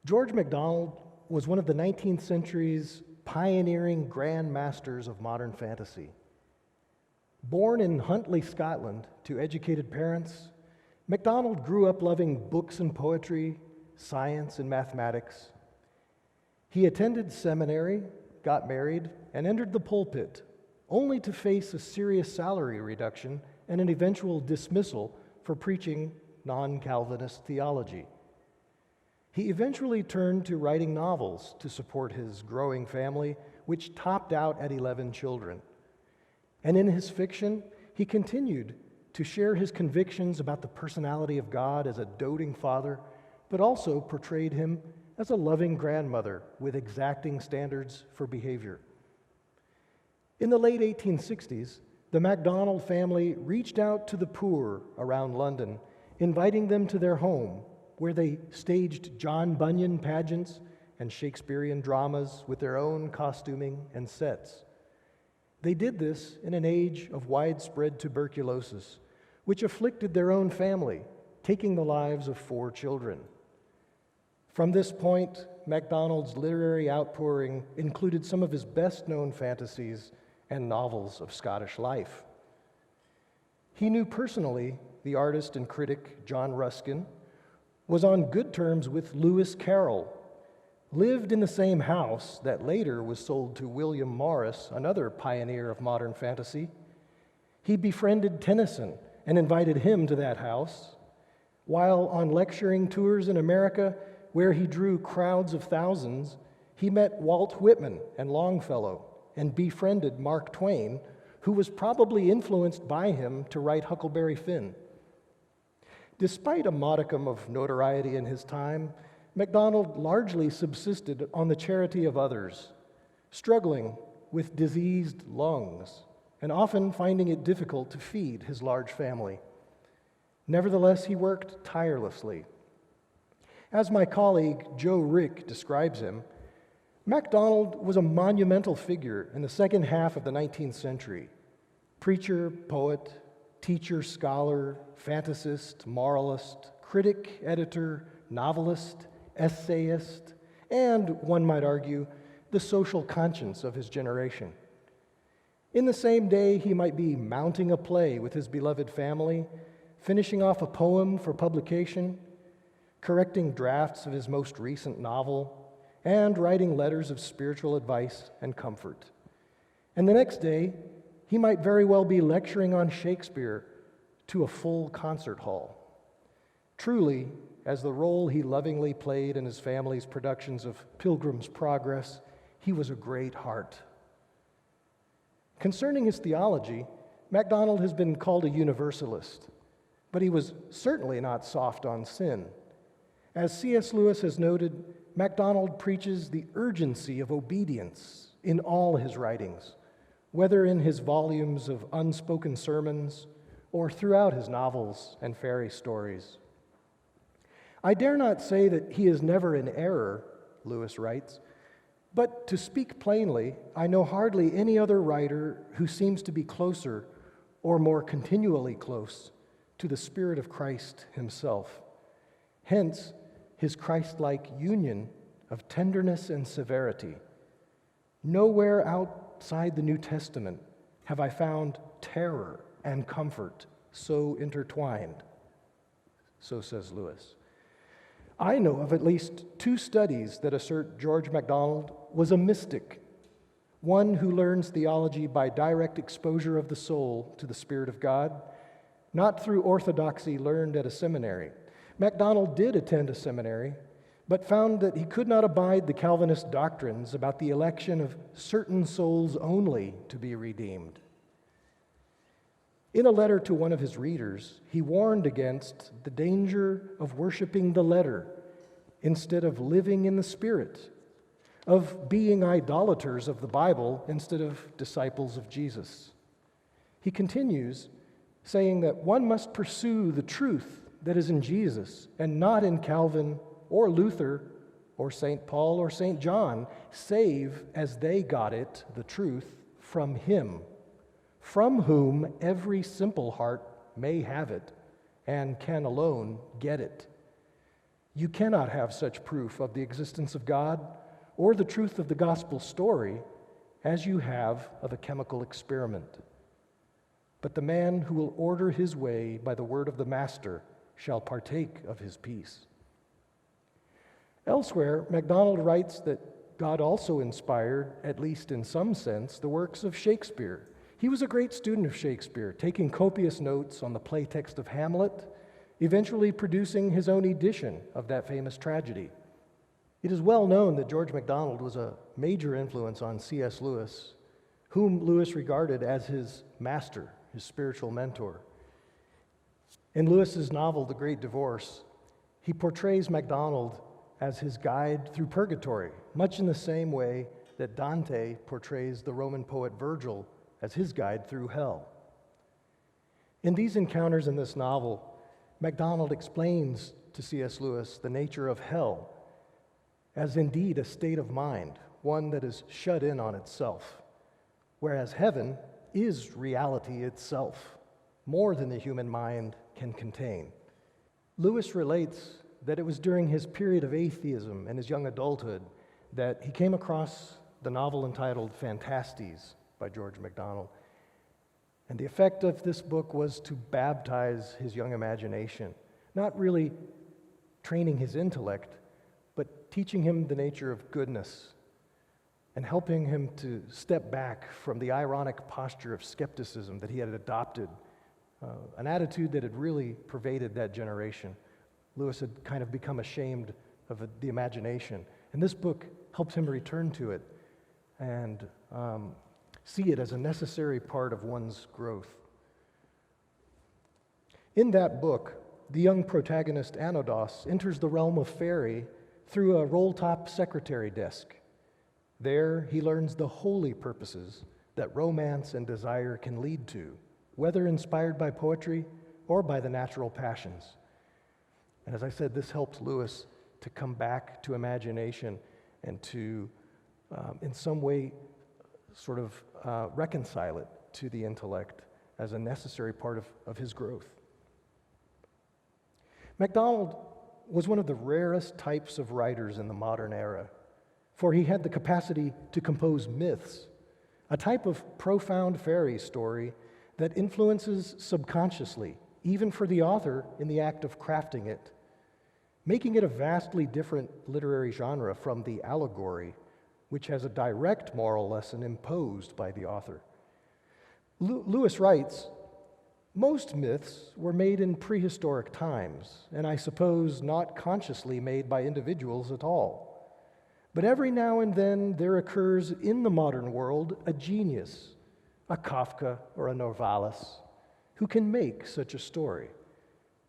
George MacDonald was one of the 19th century's pioneering grand masters of modern fantasy. Born in Huntly, Scotland, to educated parents, MacDonald grew up loving books and poetry, science and mathematics. He attended seminary, got married, and entered the pulpit, only to face a serious salary reduction and an eventual dismissal for preaching non-Calvinist theology. He eventually turned to writing novels to support his growing family, which topped out at 11 children. And in his fiction, he continued to share his convictions about the personality of God as a doting father, but also portrayed him as a loving grandmother with exacting standards for behavior. In the late 1860s, the MacDonald family reached out to the poor around London, inviting them to their home, where they staged John Bunyan pageants and Shakespearean dramas with their own costuming and sets. They did this in an age of widespread tuberculosis, which afflicted their own family, taking the lives of 4 children. From this point, MacDonald's literary outpouring included some of his best-known fantasies and novels of Scottish life. He knew personally the artist and critic John Ruskin, was on good terms with Lewis Carroll, lived in the same house that later was sold to William Morris, another pioneer of modern fantasy. He befriended Tennyson and invited him to that house. While on lecturing tours in America, where he drew crowds of thousands, he met Walt Whitman and Longfellow and befriended Mark Twain, who was probably influenced by him to write Huckleberry Finn. Despite a modicum of notoriety in his time, MacDonald largely subsisted on the charity of others, struggling with diseased lungs and often finding it difficult to feed his large family. Nevertheless, he worked tirelessly. As my colleague Joe Ricke describes him, MacDonald was a monumental figure in the second half of the 19th century. Preacher, poet, teacher, scholar, fantasist, moralist, critic, editor, novelist, essayist, and, one might argue, the social conscience of his generation. In the same day, he might be mounting a play with his beloved family, finishing off a poem for publication, correcting drafts of his most recent novel, and writing letters of spiritual advice and comfort. And the next day, he might very well be lecturing on Shakespeare to a full concert hall. Truly, as the role he lovingly played in his family's productions of Pilgrim's Progress, he was a great heart. Concerning his theology, MacDonald has been called a universalist, but he was certainly not soft on sin. As C.S. Lewis has noted, MacDonald preaches the urgency of obedience in all his writings, whether in his volumes of unspoken sermons or throughout his novels and fairy stories. I dare not say that he is never in error, Lewis writes, but to speak plainly, I know hardly any other writer who seems to be closer or more continually close to the Spirit of Christ himself. Hence, his Christ-like union of tenderness and severity. Nowhere outside the New Testament have I found terror and comfort so intertwined, so says Lewis. I know of at least 2 studies that assert George MacDonald was a mystic, one who learns theology by direct exposure of the soul to the Spirit of God, not through orthodoxy learned at a seminary. MacDonald did attend a seminary, but found that he could not abide the Calvinist doctrines about the election of certain souls only to be redeemed. In a letter to one of his readers, he warned against the danger of worshiping the letter instead of living in the Spirit, of being idolaters of the Bible instead of disciples of Jesus. He continues, saying that one must pursue the truth that is in Jesus and not in Calvin or Luther or St. Paul or St. John, save as they got it, the truth, from him, from whom every simple heart may have it and can alone get it. You cannot have such proof of the existence of God or the truth of the gospel story as you have of a chemical experiment. But the man who will order his way by the word of the Master shall partake of his peace. Elsewhere, MacDonald writes that God also inspired, at least in some sense, the works of Shakespeare. He was a great student of Shakespeare, taking copious notes on the play text of Hamlet, eventually producing his own edition of that famous tragedy. It is well known that George MacDonald was a major influence on C.S. Lewis, whom Lewis regarded as his master, his spiritual mentor. In Lewis's novel, The Great Divorce, he portrays MacDonald as his guide through purgatory, much in the same way that Dante portrays the Roman poet Virgil as his guide through hell. In these encounters in this novel, MacDonald explains to C.S. Lewis the nature of hell as indeed a state of mind, one that is shut in on itself, whereas heaven is reality itself, more than the human mind can contain. Lewis relates that it was during his period of atheism and his young adulthood that he came across the novel entitled Phantastes by George MacDonald. And the effect of this book was to baptize his young imagination, not really training his intellect, but teaching him the nature of goodness and helping him to step back from the ironic posture of skepticism that he had adopted, an attitude that had really pervaded that generation. Lewis had kind of become ashamed of the imagination. And this book helps him return to it and see it as a necessary part of one's growth. In that book, the young protagonist Anodos enters the realm of fairy through a roll-top secretary desk. There, he learns the holy purposes that romance and desire can lead to, whether inspired by poetry or by the natural passions. And as I said, this helped Lewis to come back to imagination and to, in some way, sort of reconcile it to the intellect as a necessary part of his growth. MacDonald was one of the rarest types of writers in the modern era, for he had the capacity to compose myths, a type of profound fairy story that influences subconsciously, even for the author in the act of crafting it, making it a vastly different literary genre from the allegory, which has a direct moral lesson imposed by the author. Lewis writes, "Most myths were made in prehistoric times, and I suppose not consciously made by individuals at all. But every now and then there occurs in the modern world a genius, a Kafka or a Novalis, who can make such a story.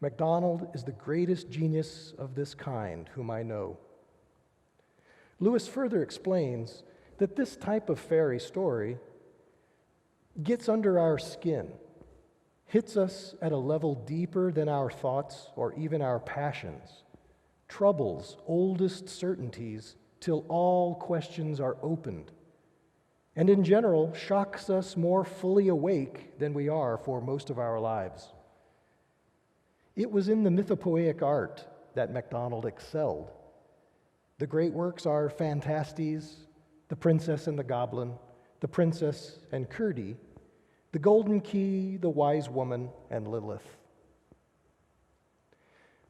MacDonald is the greatest genius of this kind whom I know." Lewis further explains that this type of fairy story gets under our skin, hits us at a level deeper than our thoughts or even our passions, troubles oldest certainties till all questions are opened, and in general shocks us more fully awake than we are for most of our lives. It was in the mythopoeic art that MacDonald excelled. The great works are Phantastes, The Princess and the Goblin, The Princess and Curdie, The Golden Key, The Wise Woman, and Lilith.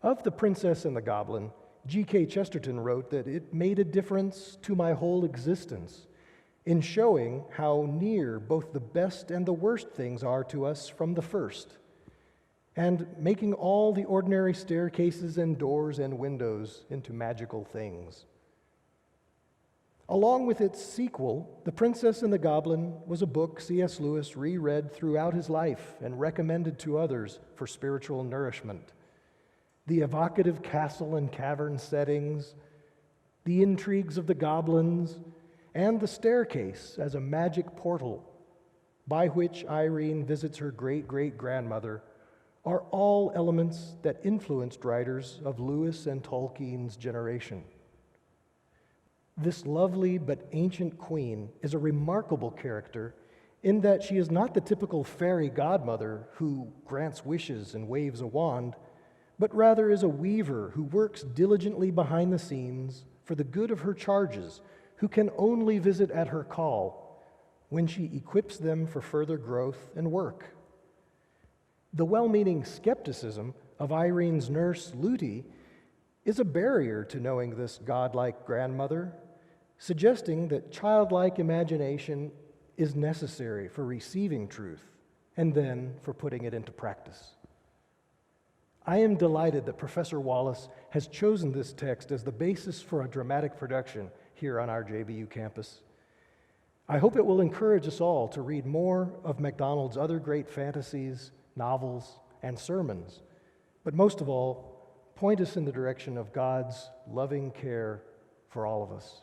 Of The Princess and the Goblin, G.K. Chesterton wrote that it made a difference to my whole existence in showing how near both the best and the worst things are to us from the first, and making all the ordinary staircases and doors and windows into magical things. Along with its sequel, The Princess and the Goblin was a book C.S. Lewis reread throughout his life and recommended to others for spiritual nourishment. The evocative castle and cavern settings, the intrigues of the goblins, and the staircase as a magic portal by which Irene visits her great-great-grandmother are all elements that influenced writers of Lewis and Tolkien's generation. This lovely but ancient queen is a remarkable character in that she is not the typical fairy godmother who grants wishes and waves a wand, but rather is a weaver who works diligently behind the scenes for the good of her charges, who can only visit at her call when she equips them for further growth and work. The well-meaning skepticism of Irene's nurse, Lootie, is a barrier to knowing this godlike grandmother, suggesting that childlike imagination is necessary for receiving truth and then for putting it into practice. I am delighted that Professor Wallace has chosen this text as the basis for a dramatic production here on our JBU campus. I hope it will encourage us all to read more of MacDonald's other great fantasies, novels, and sermons, but most of all, point us in the direction of God's loving care for all of us.